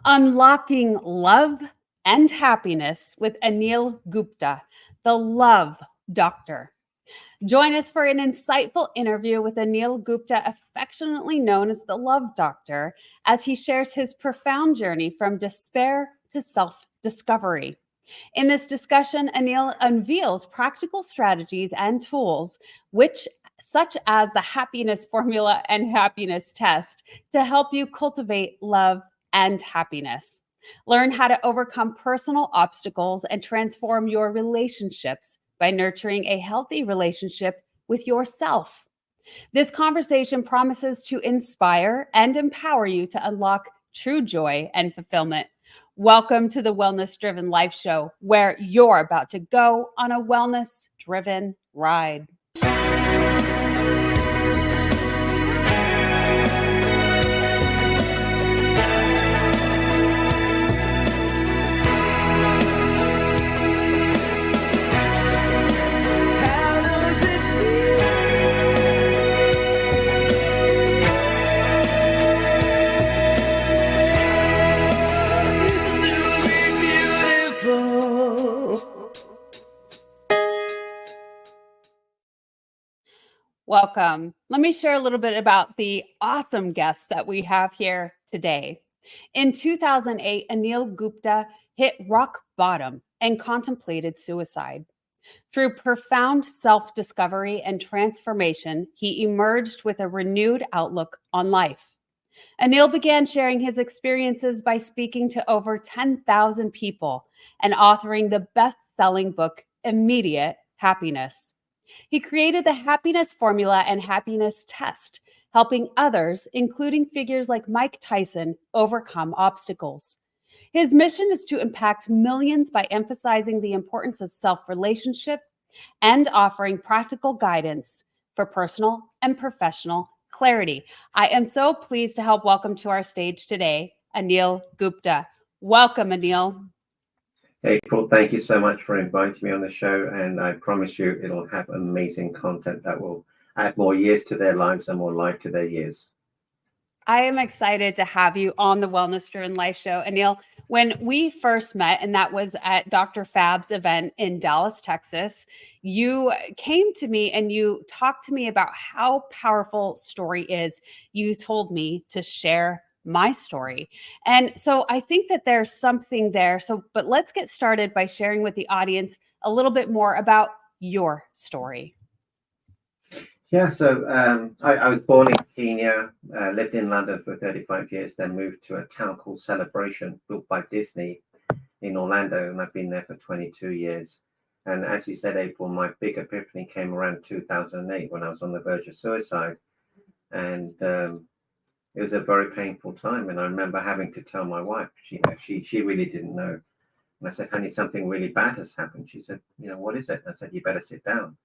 Unlocking Love and Happiness with Anil Gupta, the Love Doctor. Join us for an insightful interview with Anil Gupta, affectionately known as the Love Doctor, as he shares his profound journey from despair to self discovery. In this discussion, Anil unveils practical strategies and tools, such as the happiness formula and happiness test, to help you cultivate love and happiness. Learn how to overcome personal obstacles and transform your relationships by nurturing a healthy relationship with yourself. This conversation promises to inspire and empower you to unlock true joy and fulfillment. Welcome to the Wellness Driven Life Show, where you're about to go on a wellness driven ride. Welcome. Let me share a little bit about the awesome guests that we have here today. In 2008, Anil Gupta hit rock bottom and contemplated suicide. Through profound self-discovery and transformation, he emerged with a renewed outlook on life. Anil began sharing his experiences by speaking to over 10,000 people and authoring the best-selling book, Immediate Happiness. He created the happiness formula and happiness test, helping others, including figures like Mike Tyson, overcome obstacles. His mission is to impact millions by emphasizing the importance of self-relationship and offering practical guidance for personal and professional clarity. I am so pleased to help welcome to our stage today, Anil Gupta. Welcome, Anil. April, thank you so much for inviting me on the show, and I promise you it'll have amazing content that will add more years to their lives and more life to their years. I am excited to have you on the Wellness Driven Life Show. Anil, when we first met, and that was at Dr. Fab's event in Dallas, Texas, you came to me and you talked to me about how powerful story is. You told me to share my story. And so I think that there's something there. But let's get started by sharing with the audience a little bit more about your story. Yeah, so I was born in Kenya, lived in London for 35 years, then moved to a town called Celebration, built by Disney in Orlando, and I've been there for 22 years. And as you said, April, my big epiphany came around 2008 when I was on the verge of suicide. And it was a very painful time. And I remember having to tell my wife, she really didn't know. And I said, honey, something really bad has happened. She said, what is it? I said, you better sit down.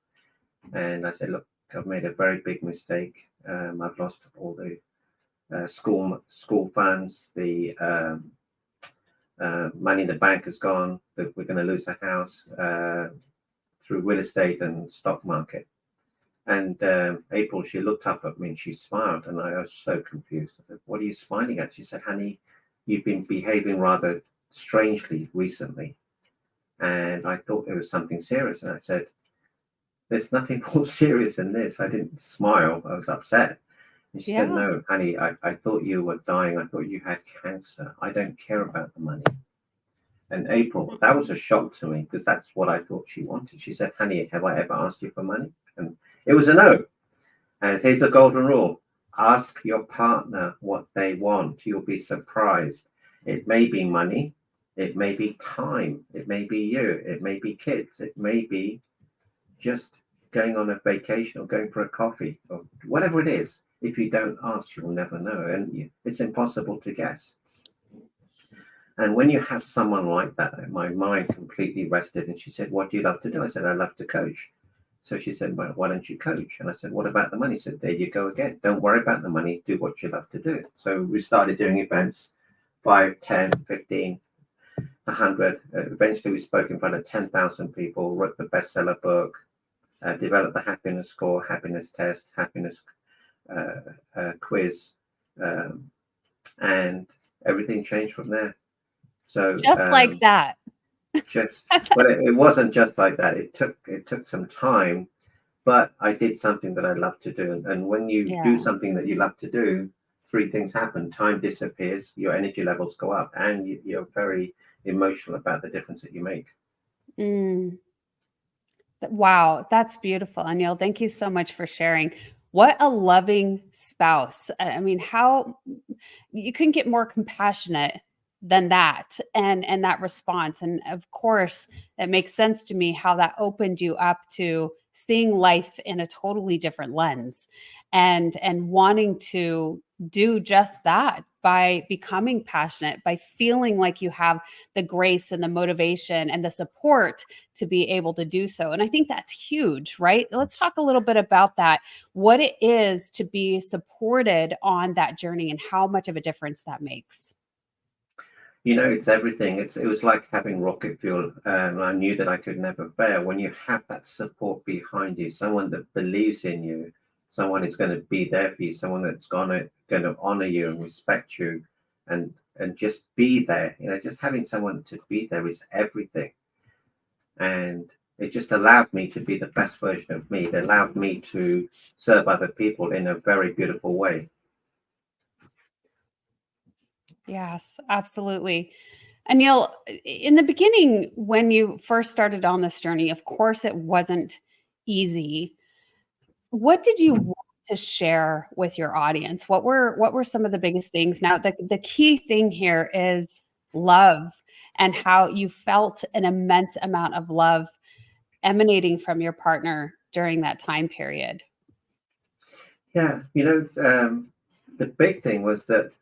And I said, look, I've made a very big mistake. I've lost all the school funds. The money in the bank has gone. That we're going to lose a house through real estate and stock market. And April, she looked up at me and she smiled, and I was so confused. I said, what are you smiling at? She said, honey, you've been behaving rather strangely recently. And I thought there was something serious. And I said, there's nothing more serious than this. I didn't smile. I was upset. And she said, no, honey, I thought you were dying. I thought you had cancer. I don't care about the money. And April, that was a shock to me because that's what I thought she wanted. She said, honey, have I ever asked you for money? And it was a no. And here's a golden rule. Ask your partner what they want. You'll be surprised. It may be money. It may be time. It may be you. It may be kids. It may be just going on a vacation or going for a coffee or whatever it is. If you don't ask, you'll never know. And it's impossible to guess. And when you have someone like that, my mind completely rested. And she said, what do you love to do? I said, I love to coach. So she said, well, why don't you coach? And I said, what about the money? She said, there you go again. Don't worry about the money. Do what you love to do. So we started doing events, 5, 10, 15, 100. Eventually we spoke in front of 10,000 people, wrote the bestseller book, developed the happiness score, happiness test, happiness quiz. And everything changed from there. So Just like that. just, well, it wasn't just like that. It took some time, but I did something that I love to do. And when you do Yeah. something that you love to do, three things happen: time disappears, your energy levels go up, and you're very emotional about the difference that you make. Mm. Wow, that's beautiful, Anil. Thank you so much for sharing. What a loving spouse. I mean, how you couldn't get more compassionate than that and that response. And of course, it makes sense to me how that opened you up to seeing life in a totally different lens and wanting to do just that by becoming passionate, by feeling like you have the grace and the motivation and the support to be able to do so. And I think that's huge, right? Let's talk a little bit about that, what it is to be supported on that journey and how much of a difference that makes. It's everything. It was like having rocket fuel, and I knew that I could never fail. When you have that support behind you, someone that believes in you, someone is going to be there for you, someone that's going to honor you and respect you, and just be there. Just having someone to be there is everything. And it just allowed me to be the best version of me. It allowed me to serve other people in a very beautiful way. Yes, absolutely. Anil, in the beginning, when you first started on this journey, of course, it wasn't easy. What did you want to share with your audience? What were some of the biggest things? Now, the key thing here is love and how you felt an immense amount of love emanating from your partner during that time period. Yeah, the big thing was that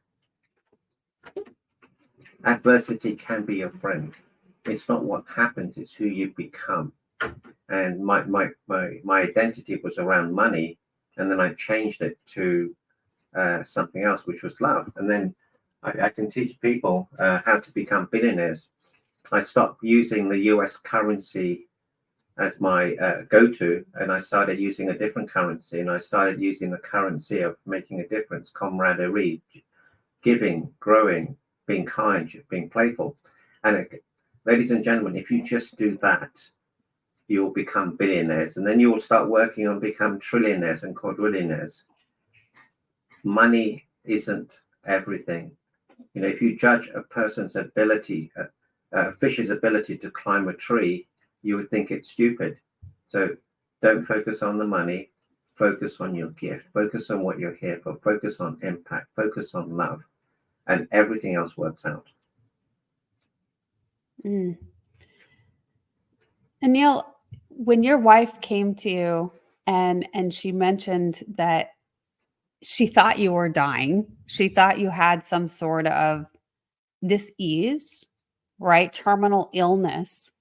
adversity can be your friend. It's not what happens, it's who you become. And my identity was around money, and then I changed it to something else, which was love. And then I can teach people how to become billionaires. I stopped using the US currency as my go-to, and I started using a different currency, and I started using the currency of making a difference, camaraderie, giving, growing, being kind, being playful. And ladies and gentlemen, if you just do that, you'll become billionaires, and then you'll start working on become trillionaires and quadrillionaires. Money isn't everything. If you judge a person's ability, a fish's ability to climb a tree, you would think it's stupid. So don't focus on the money, focus on your gift, focus on what you're here for, focus on impact, focus on love, and everything else works out. Mm. Anil, when your wife came to you and she mentioned that she thought you were dying, she thought you had some sort of dis-ease, right? Terminal illness.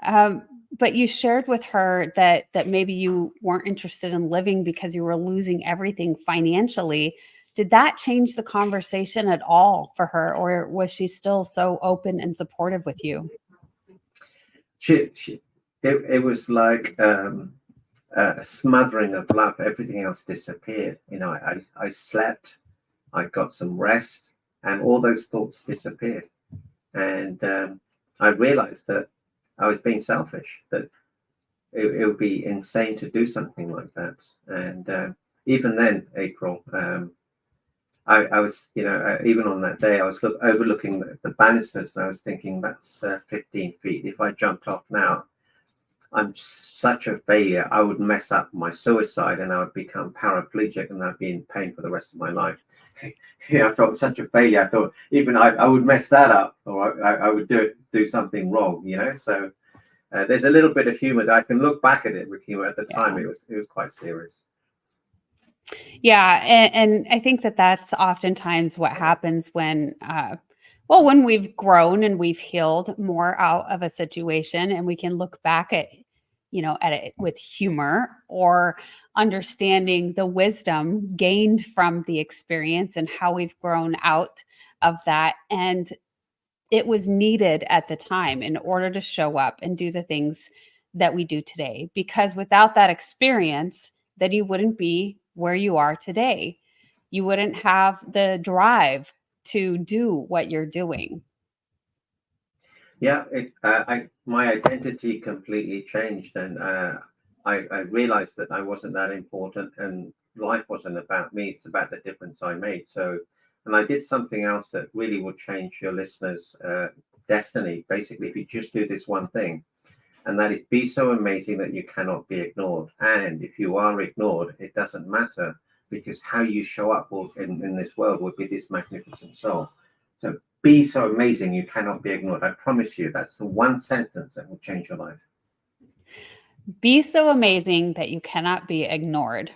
Um, but you shared with her that maybe you weren't interested in living because you were losing everything financially. Did that change the conversation at all for her, or was she still so open and supportive with you? She it was like a smothering of love. Everything else disappeared. I slept, I got some rest, and all those thoughts disappeared. And I realized that I was being selfish, that it would be insane to do something like that. And even then, April, I was, even on that day, I was overlooking the banisters, and I was thinking, that's 15 feet. If I jumped off now, I'm such a failure. I would mess up my suicide, and I would become paraplegic, and I'd be in pain for the rest of my life. I felt such a failure. I thought even I would mess that up, or I would do something wrong. So there's a little bit of humor that I can look back at it with humor. At the time, Yeah. it was quite serious. Yeah, and I think that that's oftentimes what happens when, well, when we've grown and we've healed more out of a situation, and we can look back at it with humor or understanding the wisdom gained from the experience and how we've grown out of that. And it was needed at the time in order to show up and do the things that we do today. Because without that experience, then you wouldn't be where you are today. You wouldn't have the drive to do what you're doing? Yeah, my identity completely changed, and I realized that I wasn't that important, and life wasn't about me. It's about the difference I made. So, and I did something else that really would change your listeners' destiny. Basically, if you just do this one thing, and that is be so amazing that you cannot be ignored. And if you are ignored, it doesn't matter, because how you show up in this world will be this magnificent soul. So be so amazing you cannot be ignored. I promise you, that's the one sentence that will change your life. Be so amazing that you cannot be ignored.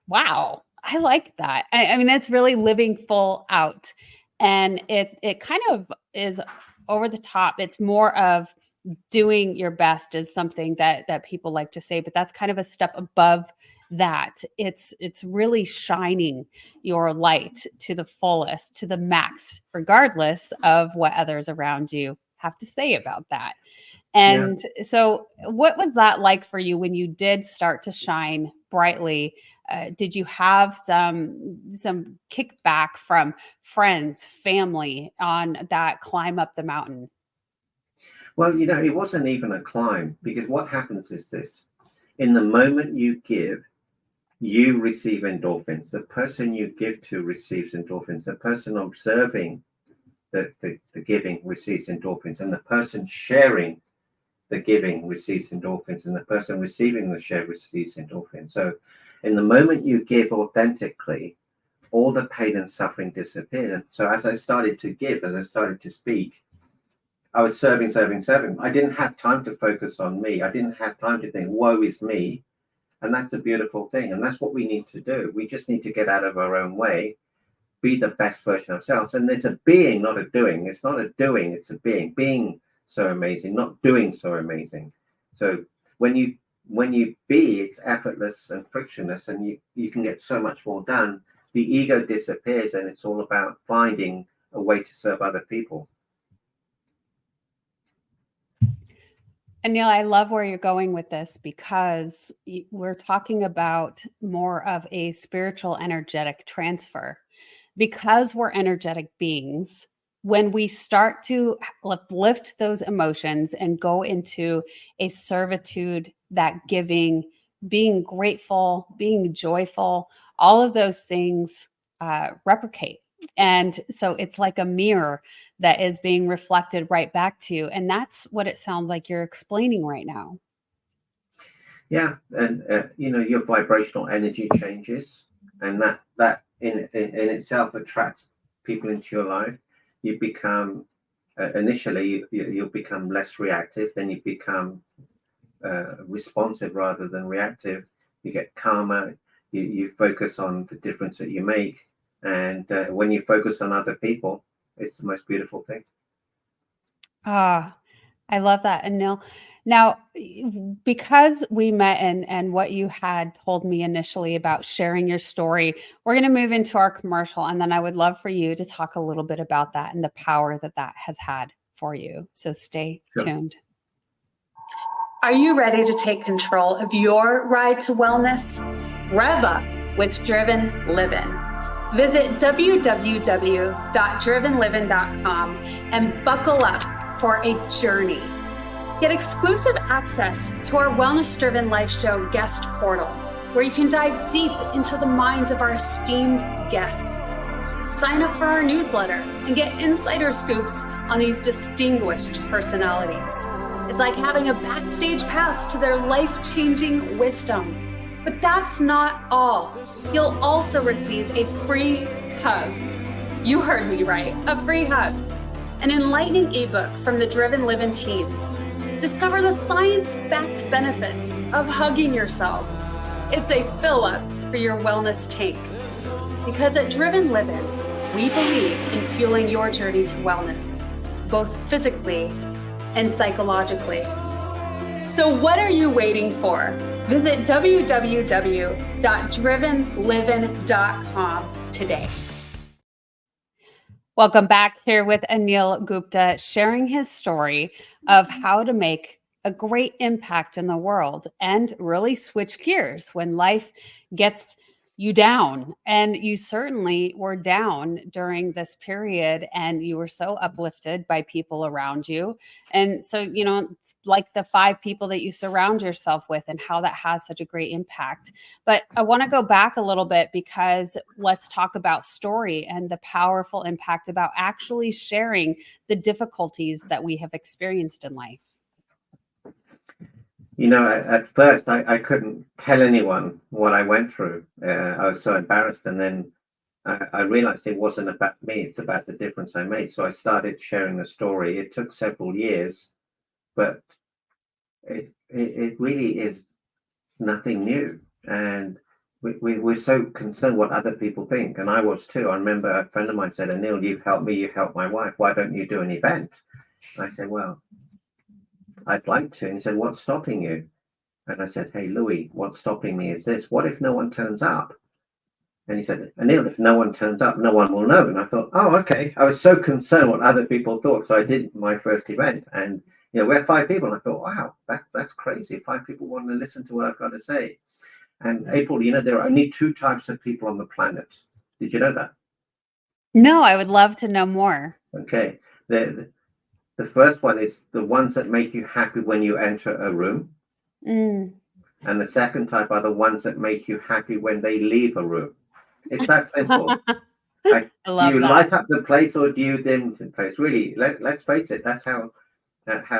Wow. I like that. I mean, that's really living full out. And it kind of is over the top. It's more of doing your best is something that people like to say, but that's kind of a step above that. It's really shining your light to the fullest, to the max, regardless of what others around you have to say about that. Yeah. And so, what was that like for you when you did start to shine brightly? Did you have some kickback from friends, family on that climb up the mountain? Well, it wasn't even a climb, because what happens is this: in the moment you give, you receive endorphins. The person you give to receives endorphins. The person observing the giving receives endorphins, and the person sharing the giving receives endorphins, and the person receiving the share receives endorphins. So in the moment you give authentically, all the pain and suffering disappeared. And so as I started to give, as I started to speak, I was serving, serving, serving. I didn't have time to focus on me. I didn't have time to think, woe is me. And that's a beautiful thing. And that's what we need to do. We just need to get out of our own way, be the best version of ourselves. And there's a being, not a doing. It's not a doing, it's a being. Being so amazing, not doing so amazing. So when you be, it's effortless and frictionless, and you can get so much more done. The ego disappears, and it's all about finding a way to serve other people. Anil, I love where you're going with this, because we're talking about more of a spiritual energetic transfer. Because we're energetic beings, when we start to lift those emotions and go into a servitude, that giving, being grateful, being joyful, all of those things replicate. And so it's like a mirror that is being reflected right back to you. And that's what it sounds like you're explaining right now. Yeah, and your vibrational energy changes, and that in itself attracts people into your life. You become initially you'll become less reactive, then you become responsive rather than reactive. You get calmer. You focus on the difference that you make, and when you focus on other people, it's the most beautiful thing. Ah, I love that, Anil. Now, because we met and what you had told me initially about sharing your story, we're going to move into our commercial, and then I would love for you to talk a little bit about that and the power that that has had for you. So stay Sure. tuned. Are you ready to take control of your ride to wellness? Rev up with Driven Living. Visit www.drivenliving.com and buckle up for a journey. Get exclusive access to our Wellness Driven Life Show guest portal, where you can dive deep into the minds of our esteemed guests. Sign up for our newsletter and get insider scoops on these distinguished personalities. It's like having a backstage pass to their life-changing wisdom. But that's not all. You'll also receive a free hug. You heard me right, a free hug. An enlightening ebook from the Driven Living team. Discover the science-backed benefits of hugging yourself. It's a fill-up for your wellness tank. Because at Driven Living, we believe in fueling your journey to wellness, both physically and psychologically. So what are you waiting for? Visit www.drivenliving.com today. Welcome back, here with Anil Gupta, sharing his story of how to make a great impact in the world and really switch gears when life gets you down. And you certainly were down during this period, and you were so uplifted by people around you. And so, it's like the 5 people that you surround yourself with and how that has such a great impact. But I want to go back a little bit, because let's talk about story and the powerful impact about actually sharing the difficulties that we have experienced in life. At first I couldn't tell anyone what I went through. I was so embarrassed. And then I realized it wasn't about me, it's about the difference I made. So I started sharing the story. It took several years, but it really is nothing new. And we're so concerned what other people think. And I was too. I remember a friend of mine said, Anil, you've helped me, you've helped my wife. Why don't you do an event? I said, well, I'd like to. And he said, what's stopping you? And I said, hey, Louis, what's stopping me is this. What if no one turns up? And he said, Anil, if no one turns up, no one will know. And I thought, oh, okay. I was so concerned what other people thought. So I did my first event. And, we had 5 people. And I thought, wow, that's crazy. 5 people want to listen to what I've got to say. And April, there are only 2 types of people on the planet. Did you know that? No, I would love to know more. Okay. The first one is the ones that make you happy when you enter a room. And the second type are the ones that make you happy when they leave a room. It's that simple. I love do you that. light up the place or do you dim the place? Really, let's face it, that's how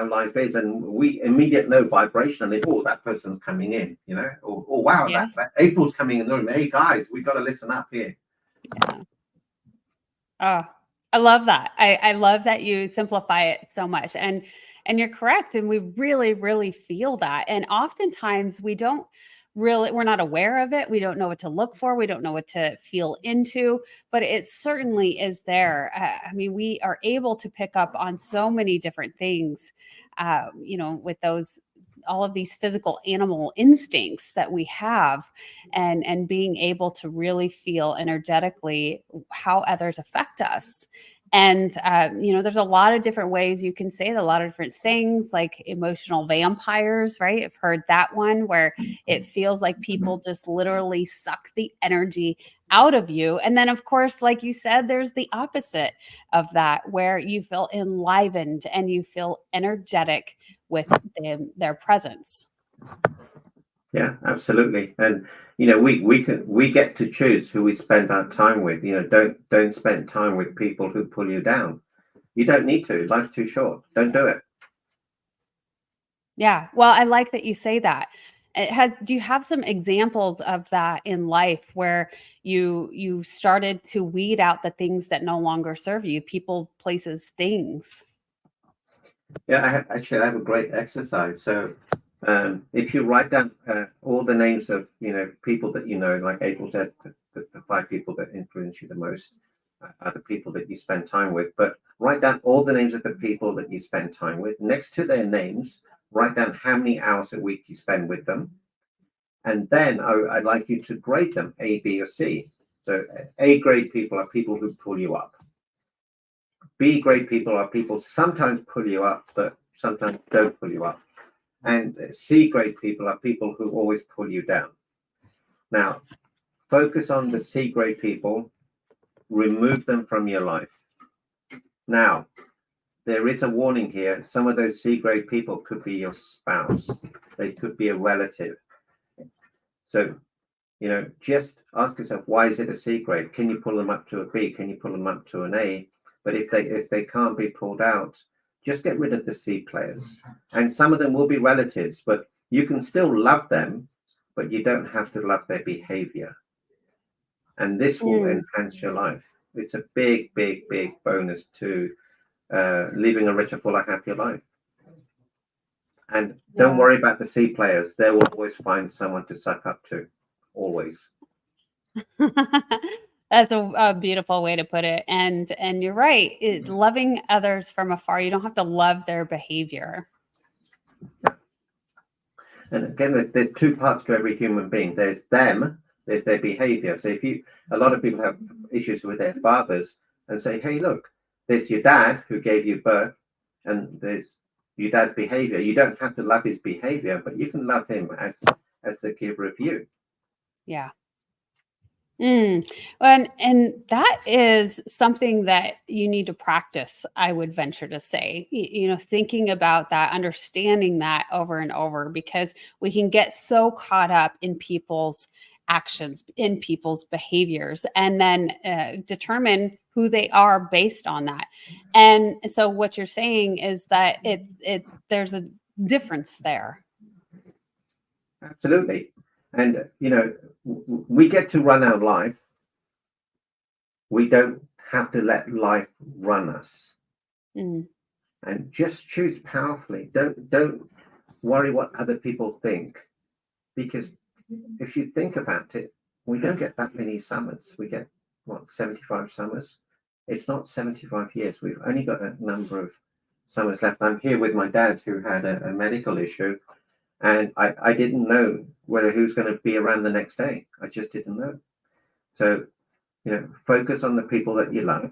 life is. And we immediately know vibrationally, oh, that person's coming in, or wow, Yes. that April's coming in the room. Hey guys, we got to listen up here. Yeah. Oh, I love that. I love that you simplify it so much. And you're correct. And we really, really feel that. And oftentimes we're not aware of it. We don't know what to look for. We don't know what to feel into, but it certainly is there. I mean, we are able to pick up on so many different things, with all of these physical animal instincts that we have, and being able to really feel energetically how others affect us. And there's a lot of different ways you can say it, a lot of different sayings, like emotional vampires, right? I've heard that one, where it feels like people just literally suck the energy out of you. And then, of course, like you said, there's the opposite of that, where you feel enlivened and you feel energetic with their presence. Yeah, absolutely. And we get to choose who we spend our time with. Don't spend time with people who pull you down. You don't need to. Life's too short. Don't do it. Yeah. Well, I like that you say that. Do you have some examples of that in life, where you started to weed out the things that no longer serve you, people, places, things? Yeah, I have a great exercise. So if you write down all the names of people that like April said, the 5 people that influence you the most are the people that you spend time with. But write down all the names of the people that you spend time with. Next to their names, write down how many hours a week you spend with them. And then I'd like you to grade them, A, B, or C. So A grade people are people who pull you up. B grade people are people sometimes pull you up, but sometimes don't pull you up. And C grade people are people who always pull you down. Now, focus on the C grade people, remove them from your life. Now, there is a warning here. Some of those C grade people could be your spouse. They could be a relative. So, just ask yourself, why is it a C grade? Can you pull them up to a B? Can you pull them up to an A? But if they can't be pulled out, just get rid of the C players. And some of them will be relatives, but you can still love them, but you don't have to love their behavior. And this will enhance your life. It's a big, big, big bonus to living a richer, fuller, happier life. And don't worry about the C players. They will always find someone to suck up to. Always. That's a beautiful way to put it. And you're right. Loving others from afar, you don't have to love their behavior. And again, there's 2 parts to every human being. There's them, there's their behavior. So a lot of people have issues with their fathers and say, hey, look, there's your dad who gave you birth, and there's your dad's behavior. You don't have to love his behavior, but you can love him as the giver of you. Yeah. Mm. And that is something that you need to practice, I would venture to say. Thinking about that, understanding that over and over, because we can get so caught up in people's actions, in people's behaviors, and then determine who they are based on that. And so, what you're saying is that there's a difference there. Absolutely. And, we get to run our life. We don't have to let life run us. Mm. And just choose powerfully. Don't worry what other people think, because if you think about it, we don't get that many summers. We get, what, 75 summers? It's not 75 years. We've only got a number of summers left. I'm here with my dad, who had a medical issue, and I didn't know whether he was going to be around the next day. I just didn't know. So, focus on the people that you love,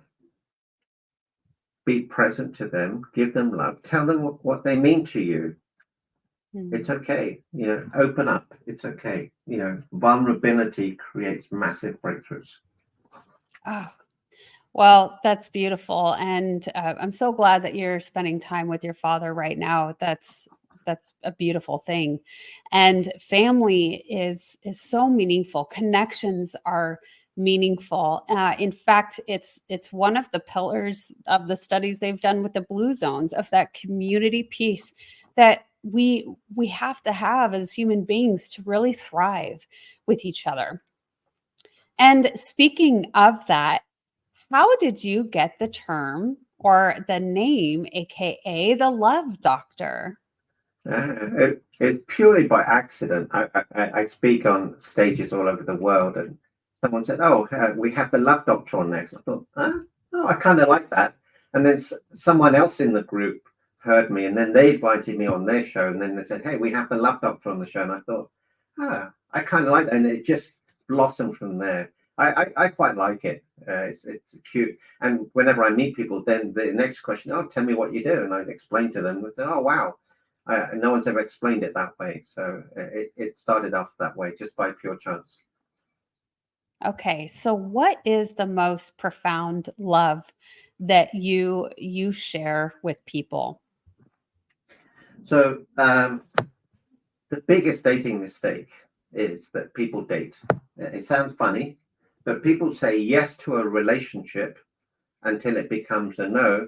be present to them, give them love, tell them what they mean to you. It's Mm. okay, open up. It's okay. Vulnerability creates massive breakthroughs. Oh, well, that's beautiful, and I'm so glad that you're spending time with your father right now. That's a beautiful thing, and family is so meaningful. Connections are meaningful. In fact, it's one of the pillars of the studies they've done with the blue zones, of that community piece that we have to have as human beings to really thrive with each other. And speaking of that, how did you get the term or the name, AKA the Love Doctor? It's purely by accident. I speak on stages all over the world, and someone said, "Oh, we have the Love Doctor on next." I thought, "Huh? Oh, I kind of like that." And then someone else in the group heard me, and then they invited me on their show, and then they said, "Hey, we have the Love Doctor on the show." And I thought, I kind of like that, and it just blossomed from there. I quite like it. It's cute, and whenever I meet people, then the next question, "Oh, tell me what you do," and I explain to them. They said, "Oh, wow." No one's ever explained it that way. So it started off that way just by pure chance. Okay, so what is the most profound love that you share with people? So the biggest dating mistake is that people date. It sounds funny, but people say yes to a relationship until it becomes a no,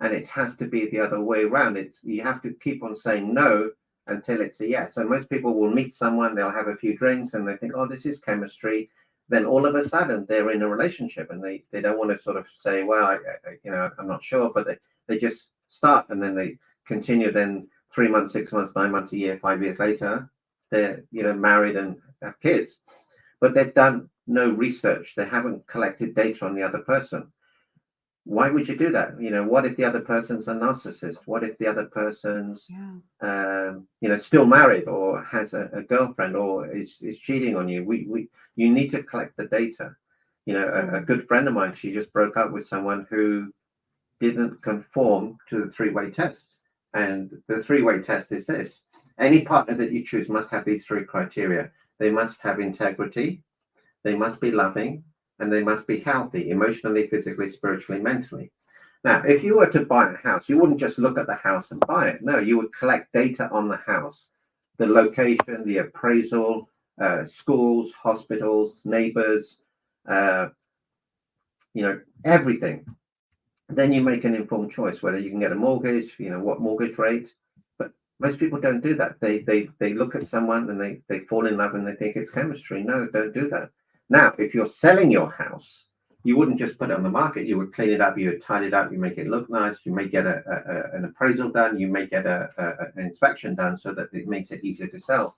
and it has to be the other way around. It's you have to keep on saying no until it's a yes. So most people will meet someone, they'll have a few drinks, and they think, "Oh, this is chemistry." Then all of a sudden they're in a relationship, and they don't want to sort of say, "Well, I'm not sure," but they just start, and then they continue. Then 3 months, 6 months, 9 months, a year, 5 years later, they're married and have kids, but they've done no research. They haven't collected data on the other person. Why would you do that? What if the other person's a narcissist? What if the other person's, Yeah. still married or has a girlfriend or is cheating on you? You need to collect the data. A Mm. good friend of mine, she just broke up with someone who didn't conform to the three-way test. And the three-way test is this: any partner that you choose must have these three criteria. They must have integrity, they must be loving, and they must be healthy emotionally, physically, spiritually, mentally. Now, if you were to buy a house, you wouldn't just look at the house and buy it. No, you would collect data on the house, the location, the appraisal, schools, hospitals, neighbors, uh, everything. Then you make an informed choice whether you can get a mortgage, what mortgage rate. But most people don't do that. They look at someone and they fall in love and they think it's chemistry. No, don't do that. Now, if you're selling your house, you wouldn't just put it on the market. You would clean it up, you would tidy it up, you make it look nice, you may get an appraisal done, you may get an inspection done so that it makes it easier to sell.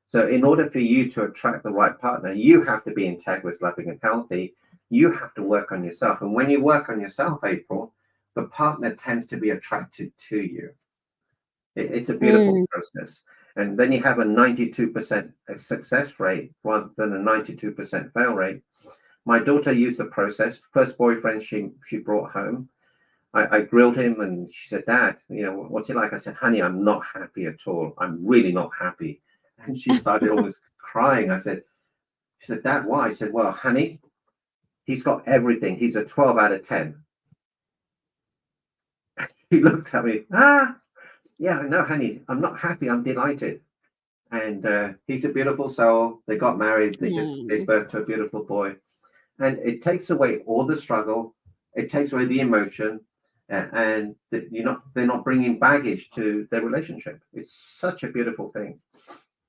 So in order for you to attract the right partner, you have to be integrous, loving, and healthy. You have to work on yourself. And when you work on yourself, April, the partner tends to be attracted to you. It's a beautiful Mm. process. And then you have a 92% success rate rather than a 92% fail rate. My daughter used the process. First boyfriend she brought home. I grilled him and she said, "Dad, what's he like?" I said, "Honey, I'm not happy at all. I'm really not happy." And she started almost crying. I said, She said, Dad, why? I said, well, honey, he's got everything. He's a 12 out of 10. He looked at me, yeah, no, honey, I'm not happy. I'm delighted. And he's a beautiful soul. They got married. They just gave birth to a beautiful boy. And it takes away all the struggle. It takes away the emotion, and that they're not bringing baggage to their relationship. It's such a beautiful thing.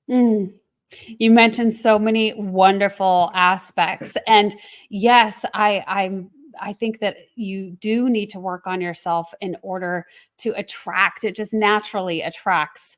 You mentioned so many wonderful aspects. And yes, I think that you do need to work on yourself in order to attract. It just naturally attracts,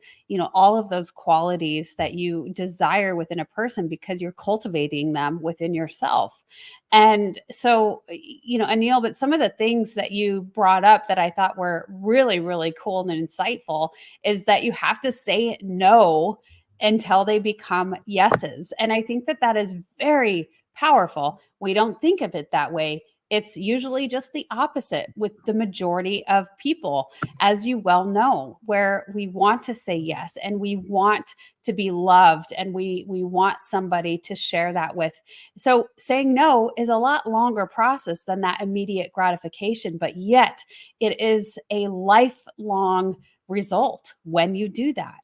all of those qualities that you desire within a person because you're cultivating them within yourself. And so, Anil, but some of the things that you brought up that I thought were really, really cool and insightful is that you have to say no until they become yeses. And I think that that is very powerful. We don't think of it that way. It's usually just the opposite with the majority of people, as you well know, where we want to say yes and we want to be loved and we want somebody to share that with. So saying no is a lot longer process than that immediate gratification, but yet it is a lifelong result when you do that.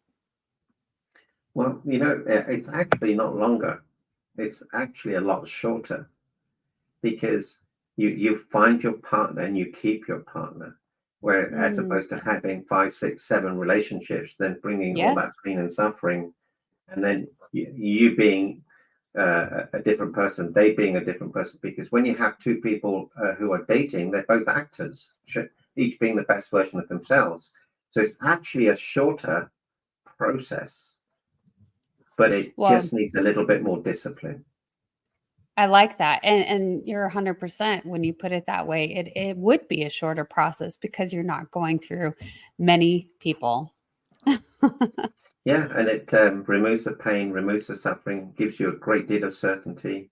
Well, it's actually not longer. It's actually a lot shorter, because you find your partner and you keep your partner, where as opposed to having 5, 6, 7 relationships, then bringing all that Yes. pain and suffering, and then you being a different person, they being a different person. Because when you have two people who are dating, they're both actors, each being the best version of themselves. So it's actually a shorter process, but it Well, just needs a little bit more discipline. I like that. And you're 100% when you put it that way. It would be a shorter process because you're not going through many people. Yeah, and it removes the pain, removes the suffering, gives you a great deal of certainty,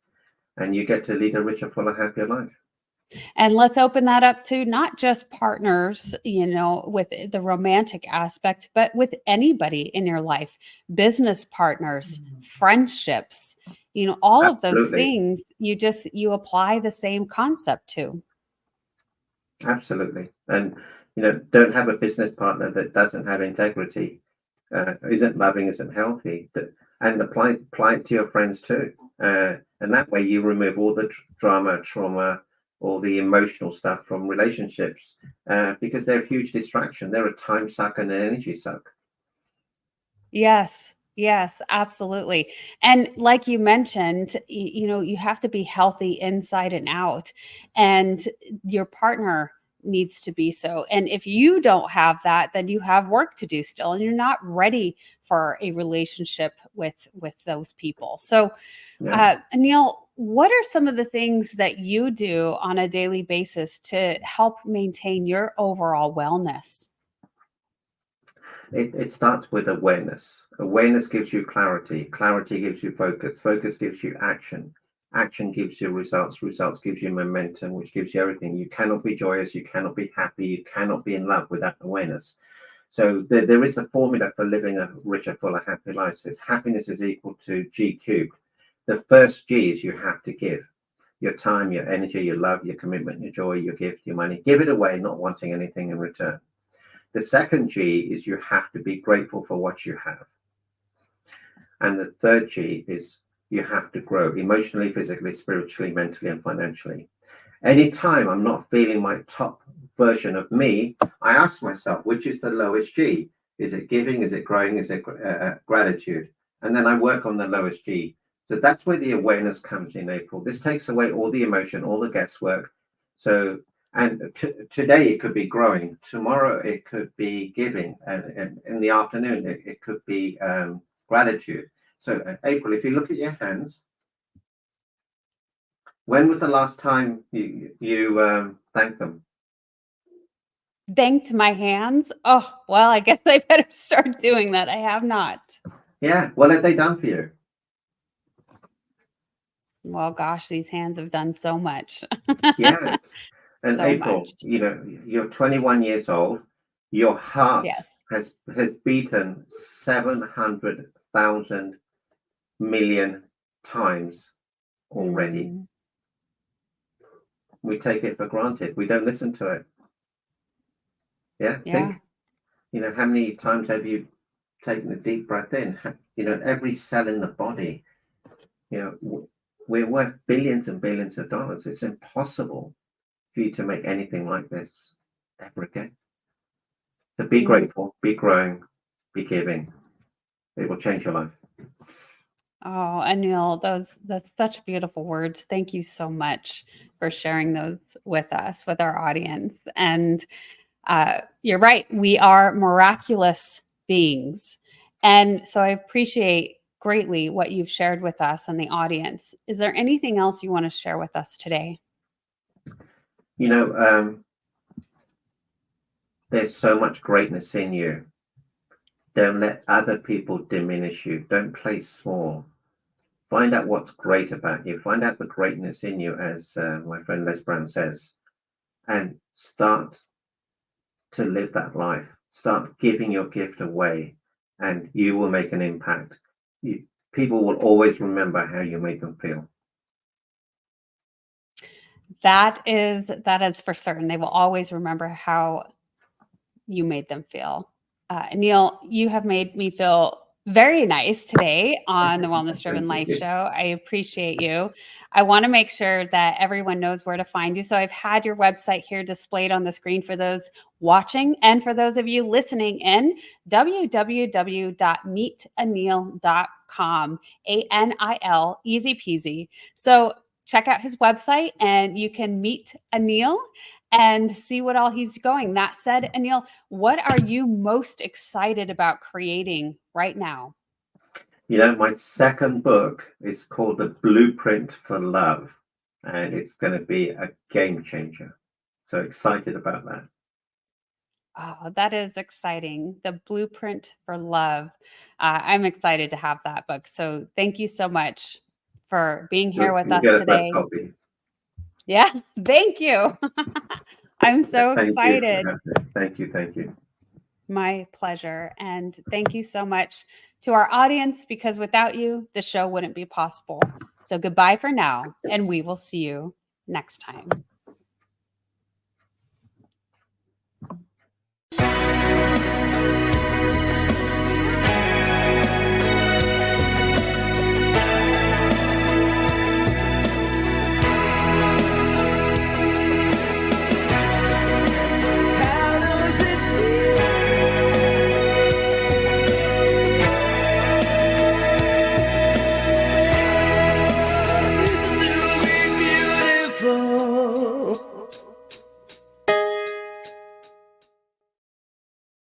and you get to lead a richer, fuller, happier life. And let's open that up to not just partners, with the romantic aspect, but with anybody in your life, business partners, friendships, all of those Absolutely, things you apply the same concept to. absolutely. And don't have a business partner that doesn't have integrity, isn't loving, isn't healthy, and apply it to your friends too. And that way you remove all the drama, trauma, all the emotional stuff from relationships, because they're a huge distraction. They're a time suck and an energy suck. Yes. Yes, absolutely. And like you mentioned, you have to be healthy inside and out, and your partner needs to be so. And if you don't have that, then you have work to do still, and you're not ready for a relationship with those people. So, Yeah. Anil, what are some of the things that you do on a daily basis to help maintain your overall wellness? It starts with awareness. Awareness gives you clarity. Clarity gives you focus. Focus gives you action. Action gives you results. Results gives you momentum, which gives you everything. You cannot be joyous. You cannot be happy. You cannot be in love without awareness. So there is a formula for living a richer, fuller, happy life. It says happiness is equal to G cubed. The first G is you have to give your time, your energy, your love, your commitment, your joy, your gift, your money. Give it away, not wanting anything in return. The second G is you have to be grateful for what you have. And the third G is you have to grow emotionally, physically, spiritually, mentally, and financially. Anytime I'm not feeling my top version of me, I ask myself, which is the lowest G? Is it giving? Is it growing? Is it gratitude? And then I work on the lowest G. So that's where the awareness comes in, April. This takes away all the emotion, all the guesswork. So, and today it could be growing. Tomorrow it could be giving. And in the afternoon it could be gratitude. So, April, if you look at your hands, when was the last time you thanked them? Thanked my hands? Oh, well, I guess I better start doing that. I have not. Yeah. What have they done for you? Well, gosh, these hands have done so much. Yes. And So April, much. you're 21 years old. Your heart Yes. has beaten 700,000 million times already. Mm. We take it for granted. We don't listen to it. Yeah. Yeah. Think, how many times have you taken a deep breath in? Every cell in the body, we're worth billions and billions of dollars. It's impossible for you to make anything like this ever again. So be grateful, be growing, be giving. It will change your life. Oh, Anil, that's such beautiful words. Thank you so much for sharing those with us, with our audience. And you're right, we are miraculous beings. And so I appreciate greatly what you've shared with us and the audience. Is there anything else you want to share with us today? There's so much greatness in you. Don't let other people diminish you. Don't play small. Find out what's great about you. Find out the greatness in you, as my friend Les Brown says, and start to live that life. Start giving your gift away, and you will make an impact. People will always remember how you made them feel. That is for certain. They will always remember how you made them feel. Neil, you have made me feel very nice today on the Wellness Driven Life Show. I appreciate you. I want to make sure that everyone knows where to find you. So I've had your website here displayed on the screen for those watching and for those of you listening in, www.meetanil.com, ANIL, easy peasy. So check out his website and you can meet Anil and see what all he's going. That said, Anil, what are you most excited about creating right now? My second book is called The Blueprint for Love, and it's going to be a game changer. So excited about that. Oh, that is exciting. The Blueprint for Love. I'm excited to have that book. So thank you so much for being here with You'll us get a first today. copy. Yeah, thank you. I'm so excited. Thank you. My pleasure. And thank you so much to our audience, because without you, the show wouldn't be possible. So goodbye for now, and we will see you next time.